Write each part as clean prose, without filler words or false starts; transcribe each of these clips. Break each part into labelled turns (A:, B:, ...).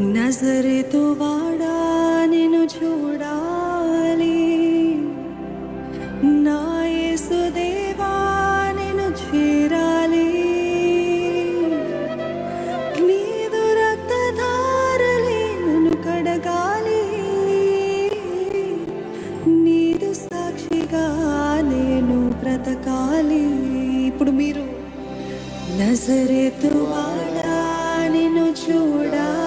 A: నజరేతు వాడా నిన్ను చూడాలి, నా యేసు దేవా నిన్ను చేరాలి. నీదు రక్తధారలే నన్ను కడగాలి, నీదు సాక్షిగా నేను బ్రతకాలి. ఇప్పుడు మీరు నజరేతు వాడా నిన్ను చూడాలి,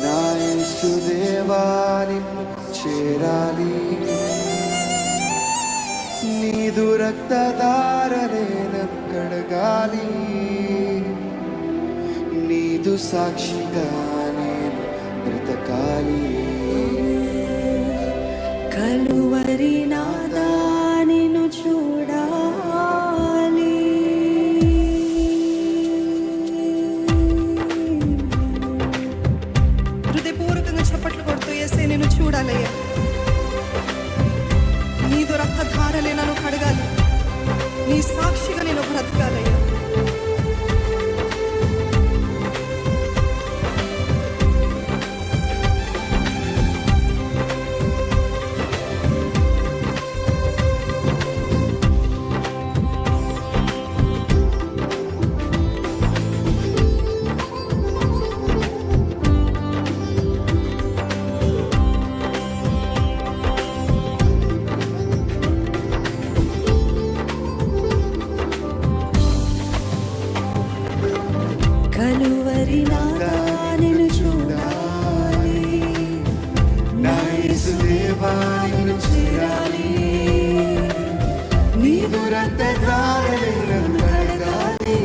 B: నా యేసు దేవా నిన్ను చేరాలి. నీదు రక్తధారలే నన్ను కడగాలి, నీదు సాక్షిగా నేను బ్రతకాలి.
A: కలువరి నాదా నిన్ను చూడాలి. హృదయపూర్వకంగా చప్పట్లు కొడుతూ యేసే నేను చూడాలయ్యా, నీదు రక్తధారలే నన్ను కడగాలి, నీ సాక్షిగా నేను బ్రతకాలయ్యా. కలువరి నాదా నిన్ను చూడాలి,
B: నా యేసు దేవా నిన్ను చేరాలి. నీదు రక్తధారలే నన్ను కడగాలి,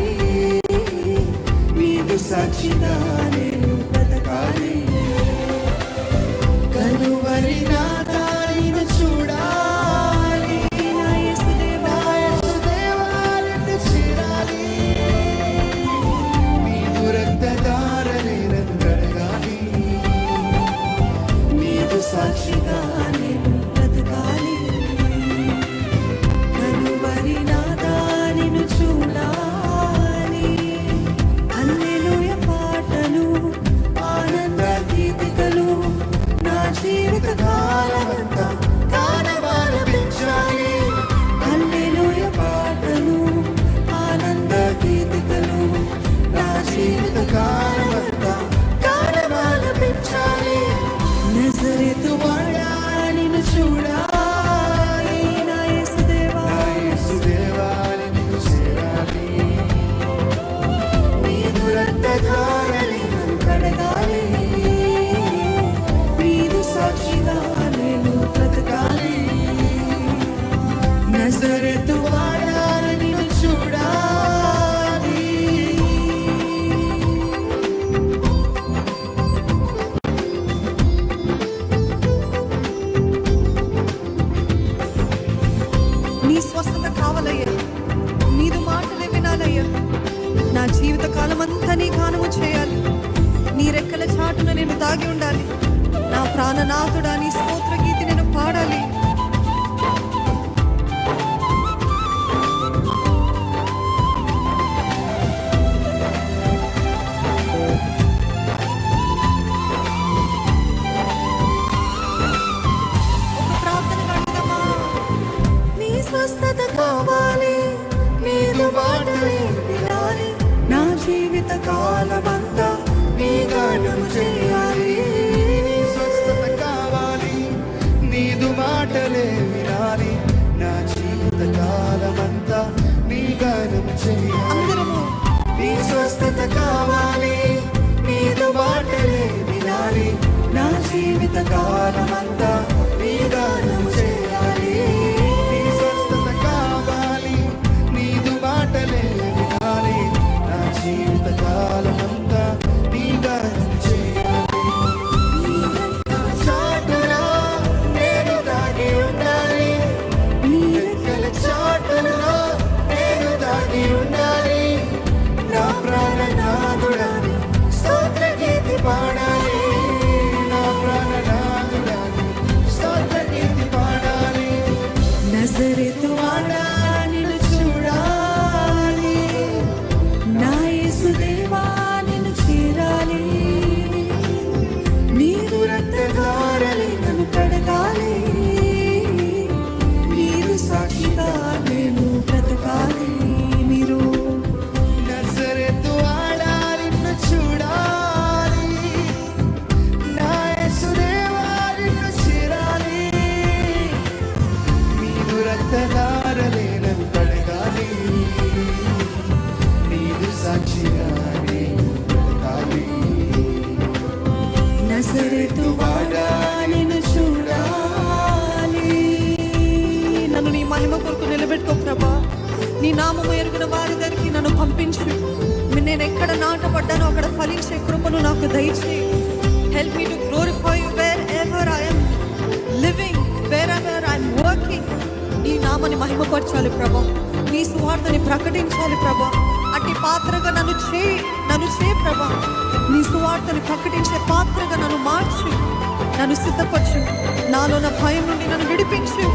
B: నీదు సాక్షిగా నేను బ్రతకాలి. కలువరి నాదా నిన్ను చూడాలి,
A: నా యేసు దేవా
B: నిన్ను చేరాలి. నీదు రక్తధారలే నన్ను కడగాలి, నీదు సాక్షిగా
A: నేను బ్రతకాలి. కలువరి నాదా నిన్ను చూడాలి, హల్లెలూయా పాటలు ఆనంద గీతికలు నా జీవిత కాలమంతా గానమాలపించాలి. హల్లెలూయా పాటలు ఆనంద గీతికలు నా జీవిత కాలమంతా గానమాలపించాలి. నజరేతు వాడా నిన్ను చూడాలి, నా యేసు దేవా
B: నా యేసు దేవా నిన్ను చేరాలి.
A: నీదు రక్తధారలే నన్ను కడగాలి, నీదు సాక్షిగా నేను బ్రతకాలి. నజరేతు వాడా నిన్ను చూడాలి. నీ స్వస్థత కావాలయ్యా, నీదు మాటలే వినాలయ్యా. నా జీవిత కాలం అంతా నీ గానము చేయాలి, నీ రెక్కల చాటున నేను దాగి ఉండాలి. నా ప్రాణనాథుడా నీ స్తోత్ర గీతి నేను పాడాలి. ఒక ప్రార్థన అడుగుదామా? నీ స్వస్థత కావాలి, నీదు మాటలే వినాలి. నా జీవిత కాలమంతా నీ గానము చేయాలి.
B: నీ స్వస్థత కావాలి, నీదు మాటలే వినాలి. నా జీవిత కాలమంతా నీ గానం చేయాలి.
A: అందరము
B: నీ స్వస్థత కావాలి, నీదు మాటలే వినాలి. నా జీవిత కాలమంతా నీ గానం చేయాలి. నీ స్వస్థత కావాలి, నీదు మాటలే వినాలి. నా జీవిత కాలమంతా నీ గానం చేయాలి. చాటులో నేను దాగి ఉండాలి,
A: నీ
B: రెక్కల చాటులో నేను దాగి ఉండాలి. నా ప్రాణనాథుడాని స్తోత్ర గీతి పాడాలి, నా ప్రాణనాథుడాని స్తోత్ర గీతి పాడాలి.
A: నిలబెట్టుకో ప్రభా. నీ నామము ఎరిగిన వారి దగ్గరికి నన్ను పంపించు. నేను ఎక్కడ నాటపడ్డానో అక్కడ ఫలించే కృపను నాకు దయచేయి. Help me to glorify you wear ever I am living, wear ever I am working. నీ నామని మహిమపరచాలి ప్రభా, నీ సువార్తని ప్రకటించాలి ప్రభా. అట్టి పాత్రగా నన్ను చేయి ప్రభా. నీ సువార్తని ప్రకటించే పాత్రగా నన్ను మార్చు, నన్ను సిద్ధపరచు. నాలో నా భయం నుండి నన్ను విడిపించు.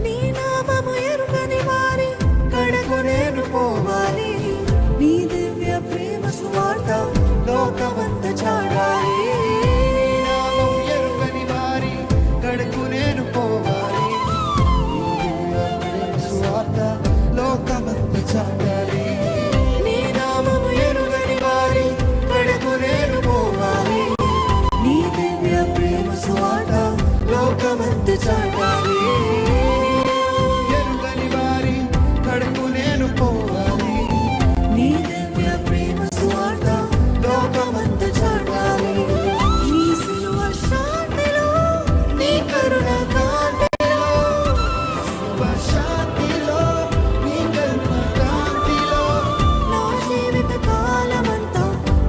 A: నీ నామము ఎరుగని వారి కడకు నేను పోవాలి. నీ దివ్య ప్రేమ సువార్త లోకమంతా చాటాలి.
B: నామం ఎరుగని వారి కడకు నేను పోవాలి. స్వార్థ లోకమంతా చాటాలి.
A: నీ నామము ఎరుగని వారి కడకు నేను పోవాలి. నీ దివ్య ప్రేమ సువార్త లోకమంతా చాటాలి.
B: ఎరుగని వారి కడకు నేను పోవాలి.
A: నీ దివ్య ప్రేమ సువార్త లోకమంతా చాటాలి. నీ సిలువ శాంతిలో, నీ కరుణ కాంతిలో,
B: శాంతిలో నీ కరుణ కాంతిలో
A: నా జీవిత కాలమంతా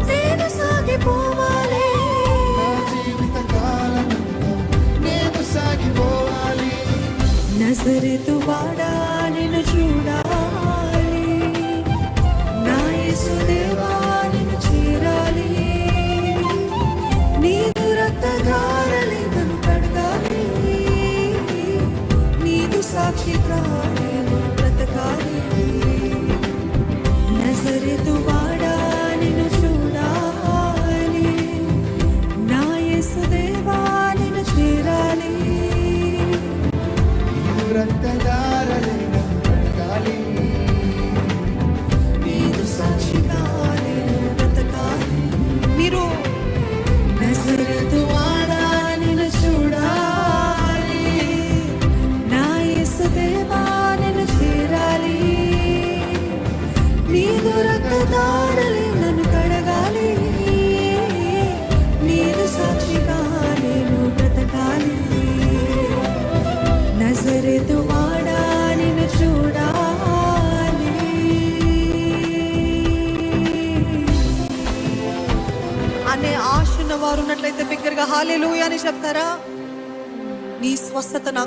A: నేను సాగిపోవాలి.
B: నా జీవిత కాలమంతా నేను సాగిపోవాలి.
A: నజరేతు వాడా నిన్ను చూడాలి. నా యేసుదేవా నిన్ను చేరాలి. నీదు రక్తధారలే నన్ను కడగాలి. నీదు సాక్షిగా నేను బ్రతకాలి. నజరేతు వాడా నిన్ను చూడాలి. నా యేసుదేవా నిన్ను చేరాలి.
B: నీవు రక్తధారలే నన్ను కడగాలి.
A: నీదు సాక్షిగా నేను బ్రతకాలి. మీరు నజరేతు వాడా నిన్ను చూడాలి. నా యేసుదేవా నిన్ను చేరాలి. నీదు రక్తధారలే నన్ను కడగాలి. నీదు సాక్షిగా నేను బ్రతకాలి. నజరేతు వాడా నిన్ను చూడాలి. అనే ఆశ ఉన్న వారు ఉన్నట్లయితే బిగ్గరగా హల్లెలూయా అని చెప్తారా? నీ స్వస్థత నాకు